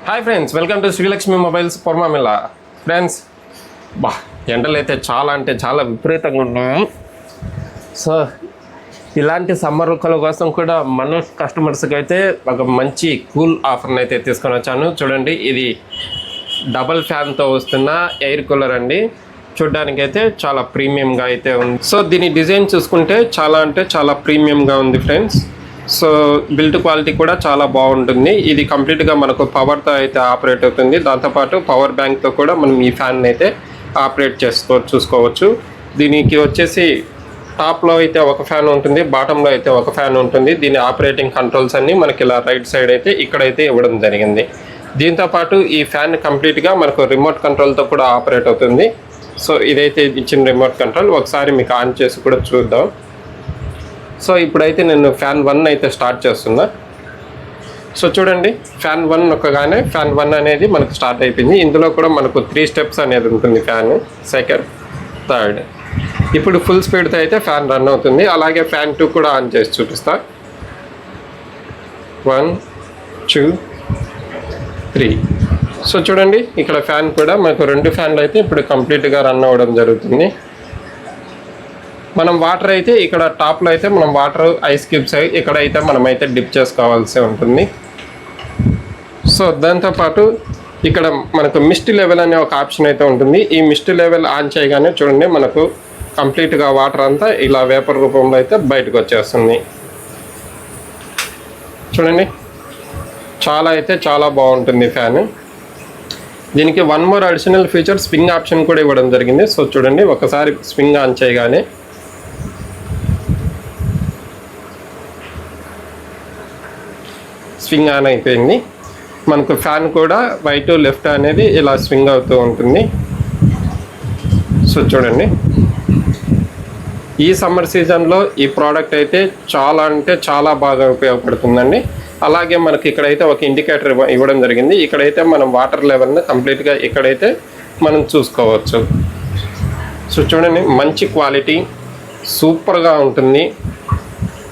Hi friends, welcome to Srilakshmi mobiles Pormamilla. Friends, ఎండలు అయితే చాలా అంటే చాలా విపరీతంగా ఉన్నాయి. సో ఇలాంటి సమ్మర్ రుక్కల కోసం కూడా మన కస్టమర్స్కి అయితే ఒక మంచి కూల్ ఆఫర్ని అయితే తీసుకొని వచ్చాను. చూడండి, ఇది డబల్ ఫ్యాన్తో వస్తున్న ఎయిర్ కూలర్ అండి. చూడ్డానికి అయితే చాలా ప్రీమియంగా అయితే ఉంది. సో దీని డిజైన్ చూసుకుంటే చాలా అంటే చాలా ప్రీమియంగా ఉంది ఫ్రెండ్స్. సో బిల్డ్ క్వాలిటీ కూడా చాలా బాగుంటుంది. ఇది కంప్లీట్గా మనకు పవర్తో అయితే ఆపరేట్ అవుతుంది. దాంతోపాటు పవర్ బ్యాంక్తో కూడా మనం ఈ ఫ్యాన్ అయితే ఆపరేట్ చూసుకోవచ్చు. దీనికి వచ్చేసి టాప్లో అయితే ఒక ఫ్యాన్ ఉంటుంది, బాటంలో అయితే ఒక ఫ్యాన్ ఉంటుంది. దీని ఆపరేటింగ్ కంట్రోల్స్ అన్నీ మనకి ఇలా రైట్ సైడ్ అయితే ఇక్కడైతే ఇవ్వడం జరిగింది. దీంతోపాటు ఈ ఫ్యాన్ కంప్లీట్గా మనకు రిమోట్ కంట్రోల్తో కూడా ఆపరేట్ అవుతుంది. సో ఇదైతే ఇచ్చిన రిమోట్ కంట్రోల్ ఒకసారి మీకు ఆన్ చేసి కూడా చూద్దాం. సో ఇప్పుడైతే నేను ఫ్యాన్ 1 అయితే స్టార్ట్ చేస్తున్నా. సో చూడండి, ఫ్యాన్ 1 నొక్కగానే ఫ్యాన్ 1 అనేది మనకు స్టార్ట్ అయిపోయింది. ఇందులో కూడా మనకు 3 స్టెప్స్ అనేది ఉంటుంది. Fan second, third. ఇప్పుడు ఫుల్ స్పీడ్తో అయితే ఫ్యాన్ రన్ అవుతుంది. అలాగే ఫ్యాన్ 2 కూడా ఆన్ చేసి చూపిస్తా. 1 2 3. సో చూడండి, ఇక్కడ ఫ్యాన్ కూడా మనకు 2 ఫ్యాన్లు అయితే ఇప్పుడు కంప్లీట్గా రన్ అవ్వడం జరుగుతుంది. మనం వాటర్ అయితే ఇక్కడ టాప్లో అయితే మనం వాటర్ ఐస్ క్యూబ్స్ ఇక్కడైతే మనమైతే డిప్ చేసుకోవాల్సి ఉంటుంది. సో దాంతోపాటు ఇక్కడ మనకు మిస్ట్ లెవెల్ అనే ఒక ఆప్షన్ అయితే ఉంటుంది. ఈ మిస్ట్ లెవెల్ ఆన్ చేయగానే చూడండి, మనకు కంప్లీట్గా వాటర్ అంతా ఇలా వేపర్ రూపంలో అయితే బయటకు వచ్చేస్తుంది. చూడండి, చాలా అయితే చాలా బాగుంటుంది ఫ్యాన్. దీనికి 1 more additional feature swing option కూడా ఇవ్వడం జరిగింది. సో చూడండి, ఒకసారి స్వింగ్ ఆన్ చేయగానే స్వింగ్ ఆన్ అయిపోయింది. మనకు ఫ్యాన్ కూడా రైట్ లెఫ్ట్ అనేది ఇలా స్వింగ్ అవుతూ ఉంటుంది. సో చూడండి, ఈ సమ్మర్ సీజన్లో ఈ ప్రోడక్ట్ అయితే చాలా అంటే చాలా బాగా ఉపయోగపడుతుందండి. అలాగే మనకి ఇక్కడైతే ఒక ఇండికేటర్ ఇవ్వడం జరిగింది. ఇక్కడైతే మనం వాటర్ లెవెల్ని కంప్లీట్గా ఇక్కడైతే మనం చూసుకోవచ్చు. సో చూడండి, మంచి క్వాలిటీ, సూపర్గా ఉంటుంది.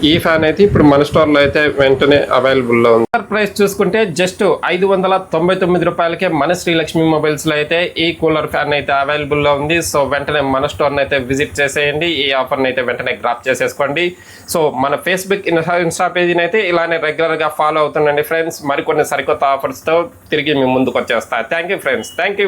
ఈ ఫ్యాన్ అయితే ఇప్పుడు మన స్టోర్లో అయితే వెంటనే అవైలబుల్లో ఉంది. ప్రైస్ చూసుకుంటే జస్ట్ 599 రూపాయలకే మన శ్రీలక్ష్మి మొబైల్స్లో అయితే ఈ కూలర్ ఫ్యాన్ అయితే అవైలబుల్లో ఉంది. సో వెంటనే మన స్టోర్ని అయితే విజిట్ చేసేయండి. ఈ ఆఫర్ని అయితే వెంటనే గ్రాప్ చేసేసుకోండి. సో మన ఫేస్బుక్ ఇన్స్టా పేజీని అయితే ఇలానే రెగ్యులర్గా ఫాలో అవుతుండండి ఫ్రెండ్స్. మరికొన్ని సరికొత్త ఆఫర్స్తో తిరిగి మీ ముందుకు వచ్చేస్తా. Thank you friends, thank you.